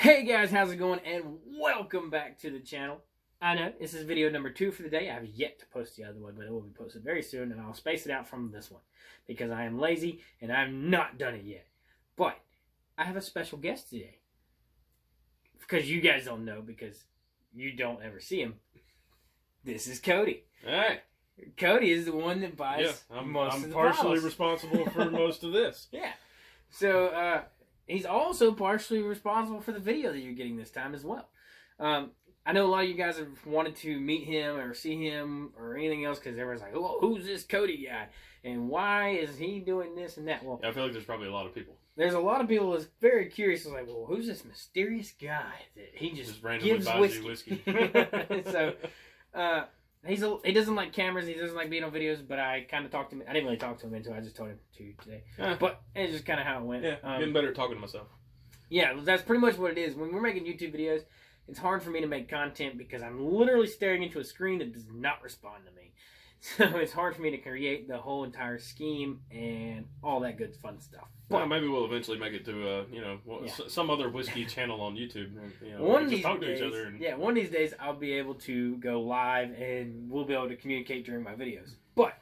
Hey guys, how's it going? And welcome back to the channel. I know this is video number 2 for the day. I have yet to post the other one, but it will be posted very soon, and I'll space it out from this one because I am lazy and I've not done it yet. But I have a special guest today because you guys don't know because you don't ever see him. This is Cody. Hey. Cody is the one that buys most of the bottles. I'm partially responsible for most of this. Yeah. So, he's also partially responsible for the video that you're getting this time as well. I know a lot of you guys have wanted to meet him or see him or anything else because everyone's like, oh, who's this Cody guy? And why is he doing this and that? Well, yeah, I feel like there's probably a lot of people. There's a lot of people that's very curious. Like, well, who's this mysterious guy that he just randomly gives buys you whiskey? So, he doesn't like cameras. He doesn't like being on videos. But I kind of talked to him. I didn't really talk to him until I just told him to today. But it's just kind of how it went. Yeah, getting better at talking to myself. Yeah, that's pretty much what it is. When we're making YouTube videos, it's hard for me to make content because I'm literally staring into a screen that does not respond to me. So it's hard for me to create the whole entire scheme and all that good fun stuff. But maybe we'll eventually make it to some other whiskey channel on YouTube. And, one of these talk days, to each other. And... yeah, one of these days I'll be able to go live and we'll be able to communicate during my videos. But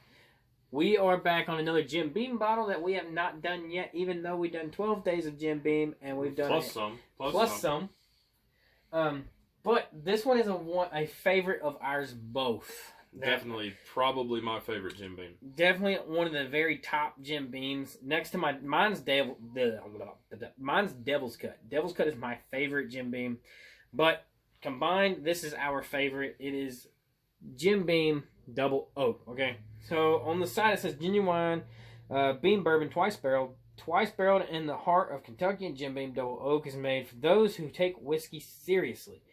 we are back on another Jim Beam bottle that we have not done yet, even though we've done 12 days of Jim Beam and we've done plus some. But this one is a favorite of ours both. Definitely, probably my favorite Jim Beam. Definitely one of the very top Jim Beams. Next to mine's Devil's Cut. Devil's Cut is my favorite Jim Beam. But combined, this is our favorite. It is Jim Beam Double Oak. Okay, so on the side it says genuine Beam Bourbon Twice Barreled. Twice barreled in the heart of Kentucky, and Jim Beam Double Oak is made for those who take whiskey seriously.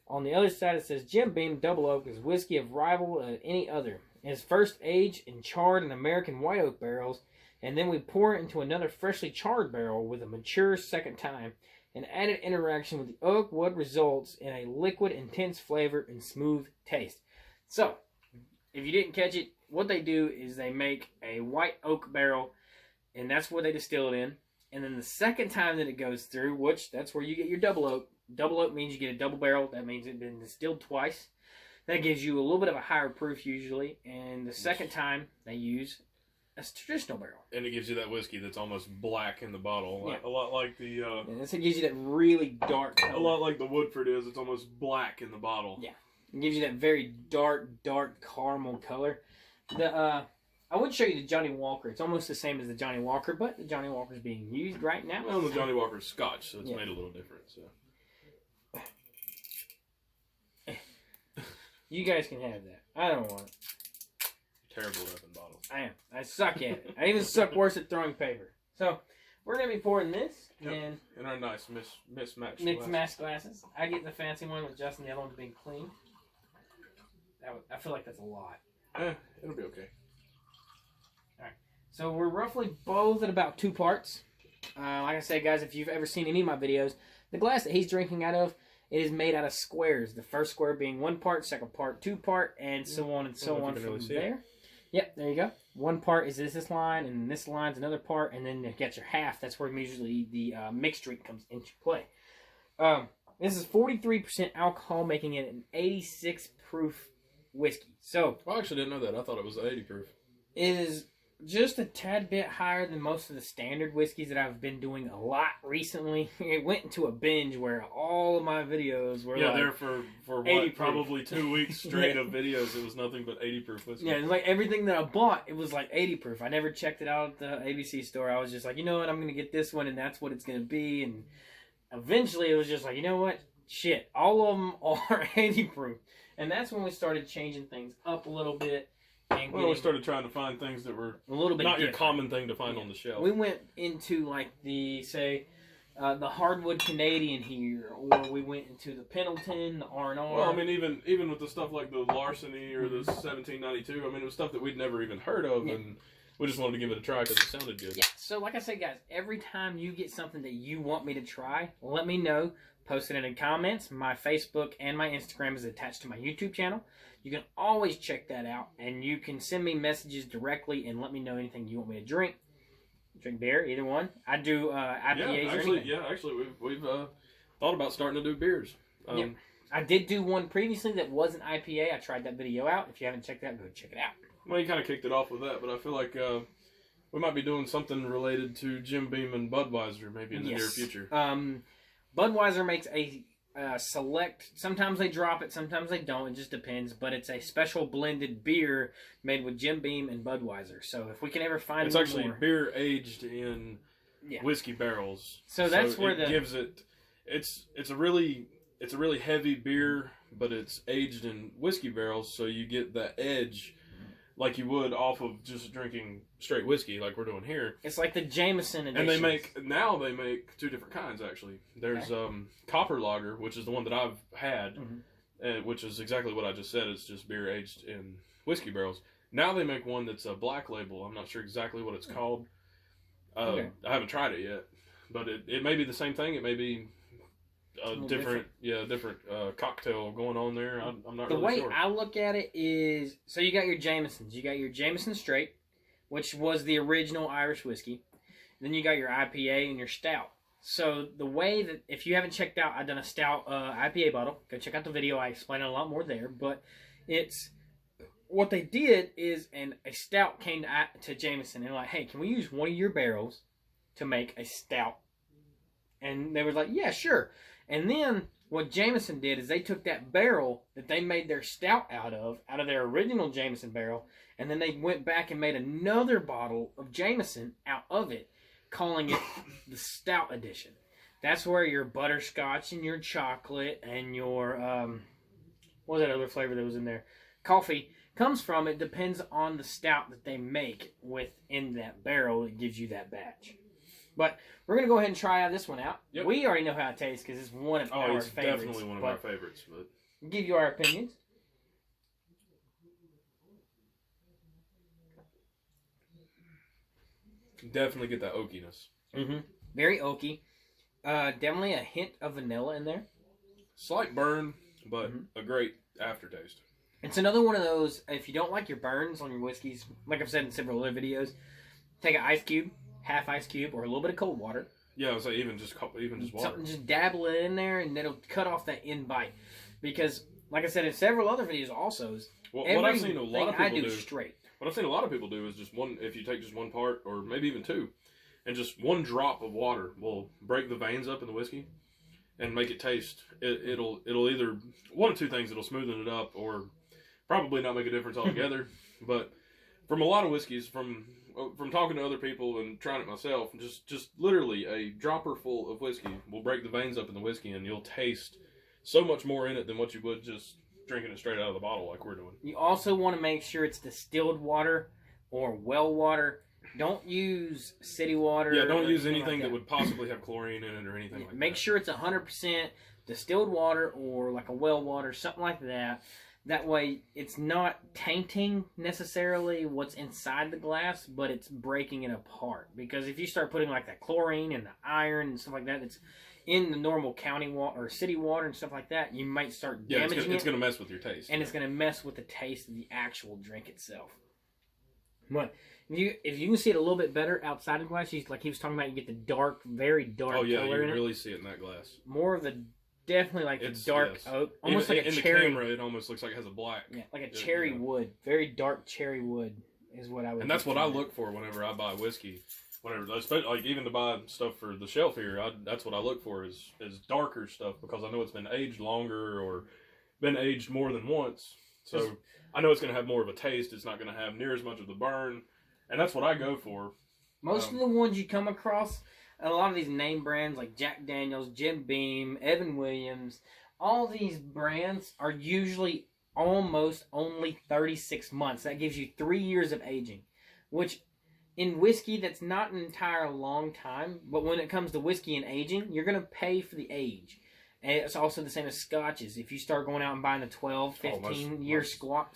On the other side, it says Jim Beam Double Oak is whiskey of rival of any other. It is first aged and charred in American white oak barrels, and then we pour it into another freshly charred barrel with a mature second time. An added interaction with the oak wood results in a liquid, intense flavor and smooth taste. So, if you didn't catch it, what they do is they make a white oak barrel, and that's what they distill it in. And then the second time that it goes through, which that's where you get your double oak. Double oak means you get a double barrel. That means it's been distilled twice. That gives you a little bit of a higher proof usually. And the second time they use a traditional barrel. And it gives you that whiskey that's almost black in the bottle. Yeah. A lot like the... and it gives you that really dark color. A lot like the Woodford is. It's almost black in the bottle. Yeah. It gives you that very dark caramel color. I would show you the Johnny Walker. It's almost the same as the Johnny Walker, but the Johnny Walker is being used right now. Well, the Johnny Walker's Scotch, so it's made a little different. So. You guys can have that. I don't want it. Terrible at open bottles. I am. I suck at it. I even suck worse at throwing paper. So, we're going to be pouring this in our nice mismatched glasses. I get the fancy one with Justin, the other one's being clean. I feel like that's a lot. It'll be okay. Alright. So, we're roughly both at about 2 parts. Like I said, guys, if you've ever seen any of my videos, the glass that he's drinking out of, it is made out of squares. The first square being 1 part, second part 2 part, and so on and so on from there. Yep, there you go. 1 part is this line, and this line's another part, and then you get your half. That's where usually the mixed drink comes into play. This is 43% alcohol, making it an 86 proof whiskey. So, I actually didn't know that. I thought it was 80 proof. It is just a tad bit higher than most of the standard whiskeys that I've been doing a lot recently. It went into a binge where all of my videos were there for what, probably 2 weeks straight of videos. It was nothing but 80 proof whiskey. Yeah, it's like everything that I bought, it was like 80 proof. I never checked it out at the ABC store. I was just like, you know what, I'm going to get this one and that's what it's going to be. And eventually it was just like, you know what, shit, all of them are 80 proof. And that's when we started changing things up a little bit. Well, we started trying to find things that were a little bit not your common thing to find on the shelf. We went into like the hardwood Canadian here, or we went into the Pendleton, the R&R. Well, I mean, even with the stuff like the Larceny or the 1792, I mean, it was stuff that we'd never even heard of, and we just wanted to give it a try because it sounded good. Yeah. So, like I said, guys, every time you get something that you want me to try, let me know. Post it in the comments. My Facebook and my Instagram is attached to my YouTube channel. You can always check that out, and you can send me messages directly and let me know anything you want me to drink. Drink beer, either one. I do IPAs or anything. Yeah, actually, we've thought about starting to do beers. Yeah. I did do one previously that was an IPA. I tried that video out. If you haven't checked it out, go check it out. Well, you kind of kicked it off with that, but I feel like we might be doing something related to Jim Beam and Budweiser maybe in the near future. Budweiser makes a select. Sometimes they drop it, sometimes they don't. It just depends. But it's a special blended beer made with Jim Beam and Budweiser. So if we can ever find, it's actually beer aged in whiskey barrels. So that's where it gives it. It's a really heavy beer, but it's aged in whiskey barrels, so you get that edge like you would off of just drinking straight whiskey like we're doing here. It's like the Jameson edition. And they make two different kinds actually. There's Copper Lager, which is the one that I've had, which is exactly what I just said. It's just beer aged in whiskey barrels. Now they make one that's a black label. I'm not sure exactly what it's called. I haven't tried it yet, but it may be the same thing. It may be a different cocktail going on there. I'm not really sure. The way I look at it is, so you got your Jamesons. You got your Jameson Straight, which was the original Irish whiskey. Then you got your IPA and your stout. So the way that, if you haven't checked out, I've done a stout IPA bottle. Go check out the video. I explain it a lot more there. But it's, what they did is, and a stout came to Jameson and like, hey, can we use one of your barrels to make a stout? And they were like, yeah, sure. And then what Jameson did is they took that barrel that they made their stout out of their original Jameson barrel, and then they went back and made another bottle of Jameson out of it, calling it the stout edition. That's where your butterscotch and your chocolate and your, what was that other flavor that was in there? Coffee comes from. It depends on the stout that they make within that barrel that gives you that batch. But we're going to go ahead and try this one out. Yep. We already know how it tastes because it's one of our favorites. Oh, it's definitely one of our favorites. But we'll give you our opinions. Definitely get that oakiness. Mm-hmm. Very oaky. Definitely a hint of vanilla in there. Slight burn, but a great aftertaste. It's another one of those, if you don't like your burns on your whiskeys, like I've said in several other videos, take an ice cube, half ice cube, or a little bit of cold water. Yeah, so even just water. Just dabble it in there, and it'll cut off that end bite. Because, like I said in several other videos, also, what I've seen a lot of people do straight. What I've seen a lot of people do is just one. If you take just one part, or maybe even two, and just one drop of water will break the veins up in the whiskey and make it taste. It'll either one of two things. It'll smoothen it up, or probably not make a difference altogether. But from a lot of whiskeys, from talking to other people and trying it myself, just literally a dropper full of whiskey will break the veins up in the whiskey, and you'll taste so much more in it than what you would just drinking it straight out of the bottle like we're doing. You also want to make sure it's distilled water or well water. Don't use city water. Yeah, don't use anything that would possibly have chlorine in it or anything like that. Make sure it's 100% distilled water or like a well water, something like that. That way, it's not tainting necessarily what's inside the glass, but it's breaking it apart. Because if you start putting like that chlorine and the iron and stuff like that, it's in the normal county water or city water and stuff like that, you might start damaging it's going to mess with your taste. And it's going to mess with the taste of the actual drink itself. But if you can see it a little bit better outside of the glass, like he was talking about, you get the dark, very dark color in it. Oh, yeah, you can really see it in that glass. More of the... Definitely like the dark oak. Almost like a cherry. In the camera, it almost looks like it has a black. Yeah, like a cherry wood. Very dark cherry wood is what I would. And that's what I look for whenever I buy whiskey. Like even to buy stuff for the shelf here, that's what I look for is darker stuff, because I know it's been aged longer or been aged more than once. So I know it's going to have more of a taste. It's not going to have near as much of the burn. And that's what I go for. Most of the ones you come across, a lot of these name brands like Jack Daniels, Jim Beam, Evan Williams, all these brands are usually almost only 36 months. That gives you 3 years of aging, which in whiskey, that's not an entire long time. But when it comes to whiskey and aging, you're going to pay for the age. And it's also the same as scotches. If you start going out and buying the 12, 15-year scotches,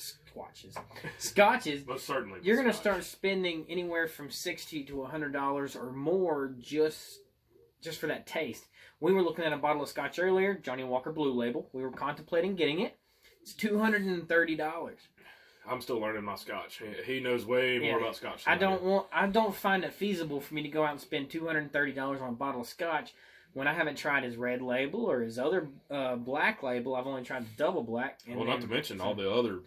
most certainly, you're going to start spending anywhere from $60 to $100 or more just for that taste. We were looking at a bottle of scotch earlier, Johnny Walker Blue Label. We were contemplating getting it. It's $230. I'm still learning my scotch. He knows way more about scotch than I don't find it feasible for me to go out and spend $230 on a bottle of scotch when I haven't tried his red label or his other black label. I've only tried the double black. And well, not to mention all the other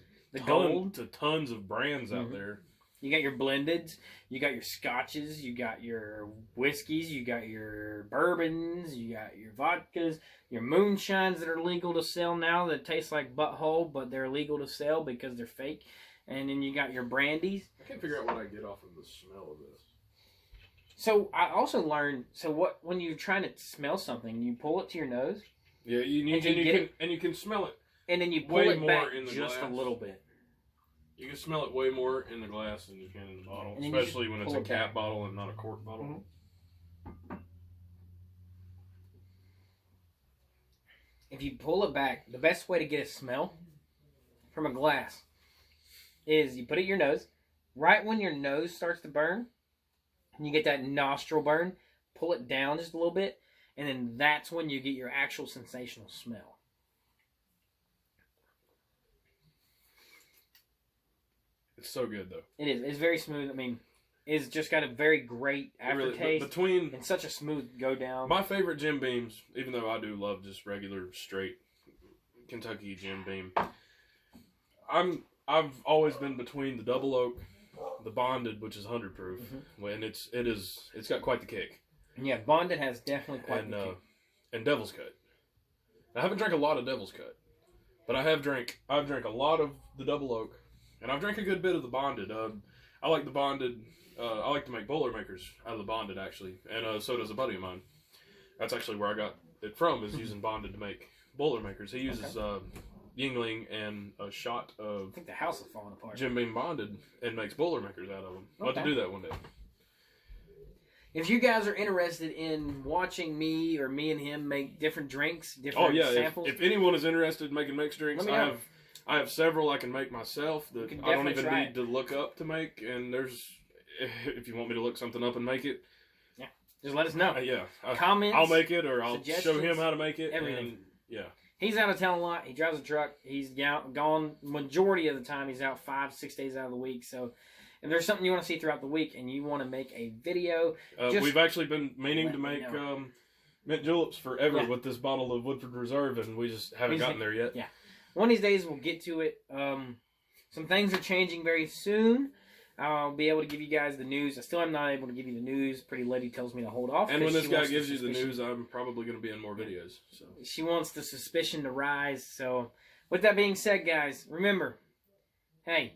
gold to tons of brands out there. You got your blendeds, you got your scotches, you got your whiskeys, you got your bourbons, you got your vodkas, your moonshines that are legal to sell now that taste like butthole, but they're legal to sell because they're fake. And then you got your brandies. I can't figure out what I get off of the smell of this. So I also learned. So when you're trying to smell something, you pull it to your nose. Yeah, you can smell it. And then you pull it back just a little bit. You can smell it way more in the glass than you can in the bottle, especially when it's a cap bottle and not a cork bottle. If you pull it back, the best way to get a smell from a glass is you put it in your nose. Right when your nose starts to burn, and you get that nostril burn, pull it down just a little bit, and then that's when you get your actual sensational smell. It's so good, though. It is. It's very smooth. I mean, it's just got a very great aftertaste and such a smooth go down. My favorite Jim Beams, even though I do love just regular, straight Kentucky Jim Beam, I've always been between the Double Oak, the Bonded, which is 100 proof, and it's got quite the kick. And yeah, Bonded has definitely quite the kick. And Devil's Cut. I haven't drank a lot of Devil's Cut, but I've drank a lot of the Double Oak, and I've drank a good bit of the Bonded. I like the Bonded. I like to make Boilermakers out of the Bonded, actually, and so does a buddy of mine. That's actually where I got it from, is using Bonded to make Boilermakers. He uses Yingling and a shot of, I think the house is falling apart. Jim Beam Bonded, and makes Boilermakers out of them. I'll have to do that one day. If you guys are interested in watching me or me and him make different drinks, different samples. If anyone is interested in making mixed drinks, I have several I can make myself that I don't even need to look up to make. And if you want me to look something up and make it, just let us know. Comments, I'll make it, or I'll show him how to make it. Everything. And, he's out of town a lot. He drives a truck. He's gone majority of the time. He's out 5-6 days out of the week. So if there's something you want to see throughout the week and you want to make a video, we've actually been meaning to make mint juleps forever with this bottle of Woodford Reserve, and we just haven't gotten there yet. Yeah, one of these days we'll get to it. Some things are changing very soon. I'll be able to give you guys the news. I still am not able to give you the news. Pretty Lady tells me to hold off. And when this guy gives you the news, I'm probably going to be in more videos. So she wants the suspicion to rise. So with that being said, guys, remember, hey,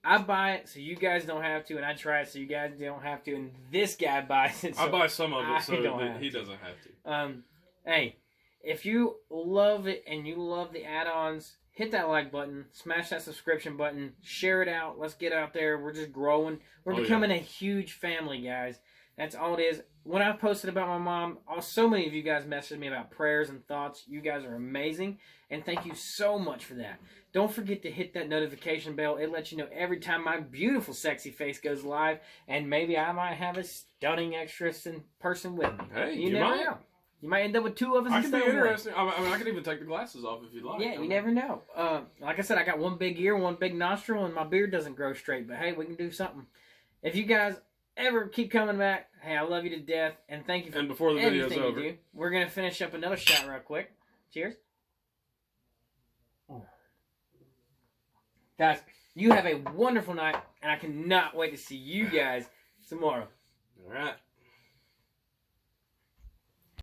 I buy it so you guys don't have to, and I try it so you guys don't have to, and this guy buys it so I buy some of it so that he doesn't have to. Hey, if you love it and you love the add-ons, hit that like button, smash that subscription button, share it out. Let's get out there. We're just growing. We're becoming a huge family, guys. That's all it is. When I posted about my mom, so many of you guys messaged me about prayers and thoughts. You guys are amazing, and thank you so much for that. Don't forget to hit that notification bell. It lets you know every time my beautiful, sexy face goes live, and maybe I might have a stunning extras in person with me. Hey, you never know. You might end up with two of us. I can be interesting. I mean, I can even take the glasses off if you'd like. Yeah, you never know. Like I said, I got one big ear, one big nostril, and my beard doesn't grow straight. But hey, we can do something. If you guys ever keep coming back, hey, I love you to death, and thank you for before the video's over, you do. We're gonna finish up another shot real quick. Cheers, guys. You have a wonderful night, and I cannot wait to see you guys tomorrow. All right.